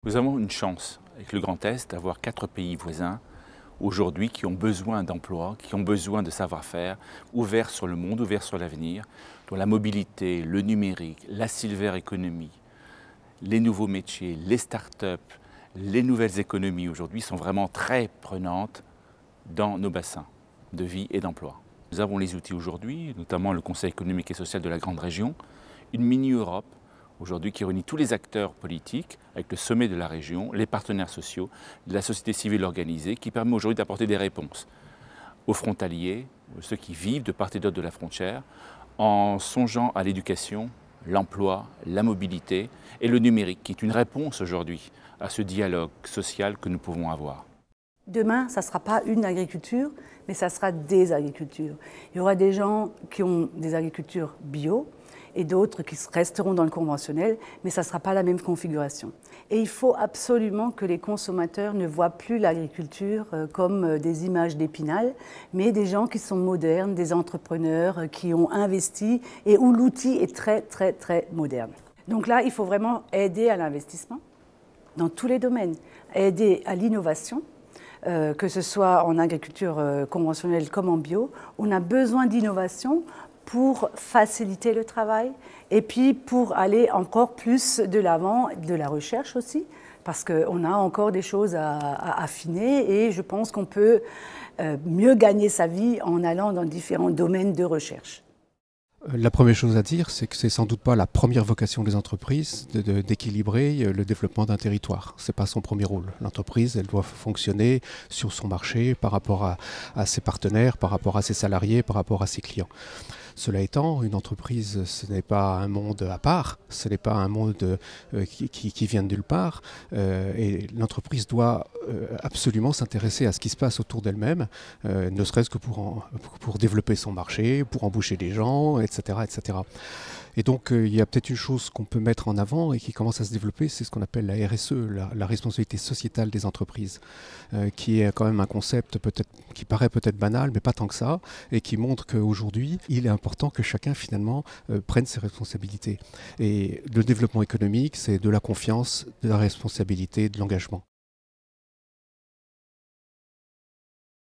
Nous avons une chance avec le Grand Est d'avoir 4 pays voisins aujourd'hui qui ont besoin d'emplois, qui ont besoin de savoir-faire, ouverts sur le monde, ouverts sur l'avenir, dont la mobilité, le numérique, la silver economy, les nouveaux métiers, les start-up, les nouvelles économies aujourd'hui sont vraiment très prenantes dans nos bassins de vie et d'emploi. Nous avons les outils aujourd'hui, notamment le Conseil économique et social de la Grande Région, une mini-Europe aujourd'hui qui réunit tous les acteurs politiques avec le sommet de la région, les partenaires sociaux, la société civile organisée, qui permet aujourd'hui d'apporter des réponses aux frontaliers, ceux qui vivent de part et d'autre de la frontière, en songeant à l'éducation, l'emploi, la mobilité et le numérique, qui est une réponse aujourd'hui à ce dialogue social que nous pouvons avoir. Demain, ça ne sera pas une agriculture, mais ça sera des agricultures. Il y aura des gens qui ont des agricultures bio et d'autres qui resteront dans le conventionnel, mais ça ne sera pas la même configuration. Et il faut absolument que les consommateurs ne voient plus l'agriculture comme des images d'Épinal, mais des gens qui sont modernes, des entrepreneurs qui ont investi et où l'outil est très, très, très moderne. Donc là, il faut vraiment aider à l'investissement dans tous les domaines, aider à l'innovation, que ce soit en agriculture conventionnelle comme en bio. On a besoin d'innovation pour faciliter le travail et puis pour aller encore plus de l'avant, de la recherche aussi, parce qu'on a encore des choses à affiner et je pense qu'on peut mieux gagner sa vie en allant dans différents domaines de recherche. La première chose à dire, c'est que c'est sans doute pas la première vocation des entreprises d'équilibrer le développement d'un territoire. C'est pas son premier rôle. L'entreprise, elle doit fonctionner sur son marché par rapport à ses partenaires, par rapport à ses salariés, par rapport à ses clients. Cela étant, une entreprise, ce n'est pas un monde à part, ce n'est pas un monde qui vient de nulle part. Et l'entreprise doit absolument s'intéresser à ce qui se passe autour d'elle-même, ne serait-ce que pour développer son marché, pour embaucher des gens, etc., etc. Et donc, il y a peut-être une chose qu'on peut mettre en avant et qui commence à se développer, c'est ce qu'on appelle la RSE, la responsabilité sociétale des entreprises, qui est quand même un concept qui paraît peut-être banal, mais pas tant que ça, et qui montre qu'aujourd'hui, il est important que chacun finalement prenne ses responsabilités. Et le développement économique, c'est de la confiance, de la responsabilité, de l'engagement.